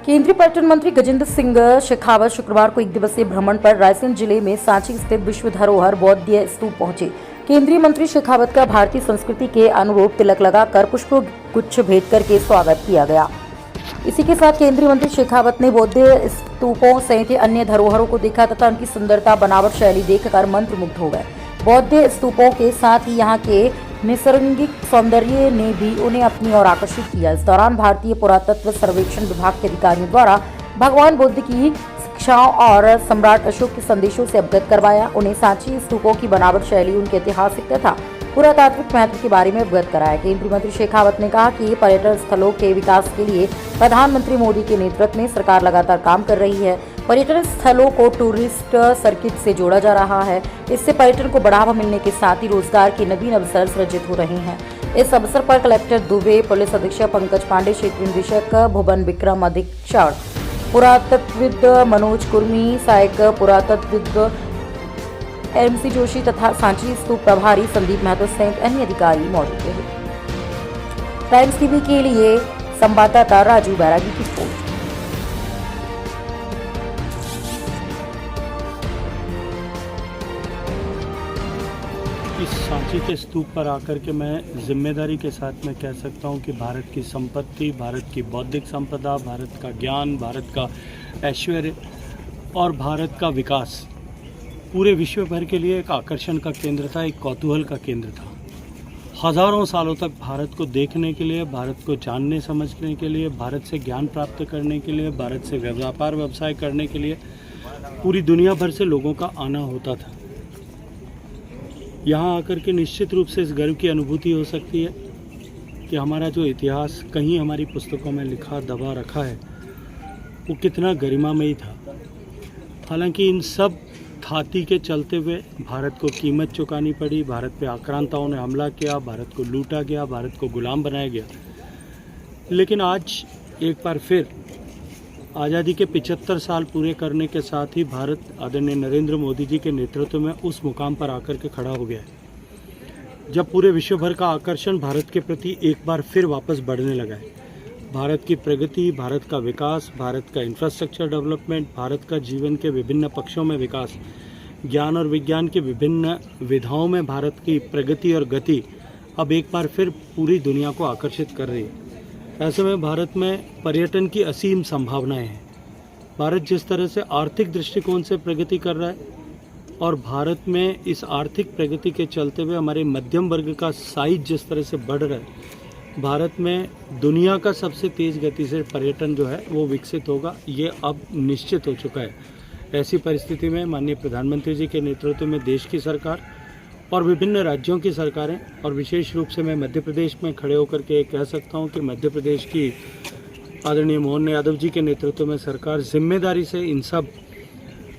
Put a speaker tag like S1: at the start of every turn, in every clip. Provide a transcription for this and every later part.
S1: केंद्रीय पर्यटन मंत्री गजेंद्र सिंह शेखावत शुक्रवार को एक दिवसीय भ्रमण पर रायसेन जिले में सांची स्थित विश्व धरोहर बौद्ध स्तूप पहुंचे। केंद्रीय मंत्री शेखावत का भारतीय संस्कृति के अनुरूप तिलक लगाकर पुष्प गुच्छ भेंट करके स्वागत किया गया। इसी के साथ केंद्रीय मंत्री शेखावत ने बौद्ध स्तूपों सहित अन्य धरोहरों को देखा तथा उनकी सुंदरता बनावट शैली देखकर मंत्रमुग्ध हो गए। बौद्ध स्तूपों के साथ ही यहाँ के नैसर्गिक सौंदर्य ने भी उन्हें अपनी ओर आकर्षित किया। इस दौरान भारतीय पुरातत्व सर्वेक्षण विभाग के अधिकारियों द्वारा भगवान बुद्ध की शिक्षाओं और सम्राट अशोक के संदेशों से अवगत करवाया। उन्हें सांची स्तूपों की बनावट शैली, उनके ऐतिहासिक तथा पुरातात्विक महत्व के बारे में अवगत कराया। केंद्रीय मंत्री शेखावत ने कहा कि पर्यटन स्थलों के विकास के लिए प्रधानमंत्री मोदी के नेतृत्व में सरकार लगातार काम कर रही है। पर्यटन स्थलों को टूरिस्ट सर्किट से जोड़ा जा रहा है। इससे पर्यटन को बढ़ावा मिलने के साथ ही रोजगार के नवीन अवसर सृजित हो रहे हैं। इस अवसर पर कलेक्टर दुबे, पुलिस अधीक्षक पंकज पांडे, क्षेत्रीय निदेशक भुवन विक्रम, अधीक्षक पुरातत्वविद मनोज कुर्मी, सहायक पुरातत्वविद MC जोशी तथा सांची स्तूप प्रभारी संदीप महतो सहित अन्य अधिकारी मौजूद रहे। टाइम्स टीवी के लिए संवाददाता राजू बैरागी की रिपोर्ट।
S2: इस सांची के स्तूप पर आकर के मैं जिम्मेदारी के साथ में कह सकता हूं कि भारत की संपत्ति, भारत की बौद्धिक संपदा, भारत का ज्ञान, भारत का ऐश्वर्य और भारत का विकास पूरे विश्व भर के लिए एक आकर्षण का केंद्र था, एक कौतूहल का केंद्र था। हजारों सालों तक भारत को देखने के लिए, भारत को जानने समझने के लिए, भारत से ज्ञान प्राप्त करने के लिए, भारत से व्यापार व्यवसाय करने के लिए पूरी दुनिया भर से लोगों का आना होता था। यहाँ आकर के निश्चित रूप से इस गर्व की अनुभूति हो सकती है कि हमारा जो इतिहास कहीं हमारी पुस्तकों में लिखा दबा रखा है वो कितना गरिमामयी था। हालांकि इन सब थाती के चलते हुए भारत को कीमत चुकानी पड़ी, भारत पे आक्रांताओं ने हमला किया, भारत को लूटा गया, भारत को गुलाम बनाया गया। लेकिन आज एक बार फिर आज़ादी के 75 साल पूरे करने के साथ ही भारत आदरणीय नरेंद्र मोदी जी के नेतृत्व में उस मुकाम पर आकर के खड़ा हो गया है जब पूरे विश्व भर का आकर्षण भारत के प्रति एक बार फिर वापस बढ़ने लगा है। भारत की प्रगति, भारत का विकास, भारत का इंफ्रास्ट्रक्चर डेवलपमेंट, भारत का जीवन के विभिन्न पक्षों में विकास, ज्ञान और विज्ञान की विभिन्न विधाओं में भारत की प्रगति और गति अब एक बार फिर पूरी दुनिया को आकर्षित कर रही है। ऐसे में भारत में पर्यटन की असीम संभावनाएं हैं। भारत जिस तरह से आर्थिक दृष्टिकोण से प्रगति कर रहा है और भारत में इस आर्थिक प्रगति के चलते हुए हमारे मध्यम वर्ग का साइज जिस तरह से बढ़ रहा है, भारत में दुनिया का सबसे तेज़ गति से पर्यटन जो है वो विकसित होगा, ये अब निश्चित हो चुका है। ऐसी परिस्थिति में माननीय प्रधानमंत्री जी के नेतृत्व में देश की सरकार और विभिन्न राज्यों की सरकारें और विशेष रूप से मैं मध्य प्रदेश में खड़े होकर के कह सकता हूं कि मध्य प्रदेश की आदरणीय मोहन यादव जी के नेतृत्व में सरकार जिम्मेदारी से इन सब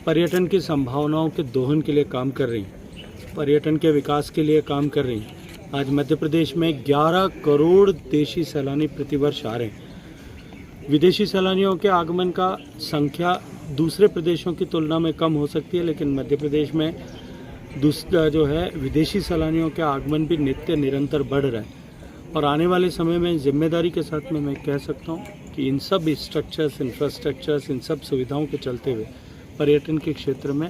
S2: पर्यटन की संभावनाओं के दोहन के लिए काम कर रही है, पर्यटन के विकास के लिए काम कर रही है। आज मध्य प्रदेश में 11 करोड़ देशी सैलानी प्रतिवर्ष आ रहे हैं। विदेशी सैलानियों के आगमन का संख्या दूसरे प्रदेशों की तुलना में कम हो सकती है, लेकिन मध्य प्रदेश में दूसरा जो है विदेशी सैलानियों के आगमन भी नित्य निरंतर बढ़ रहा है। और आने वाले समय में जिम्मेदारी के साथ में मैं कह सकता हूँ कि इन सब स्ट्रक्चर्स, इंफ्रास्ट्रक्चर्स, इन सब सुविधाओं के चलते हुए पर्यटन के क्षेत्र में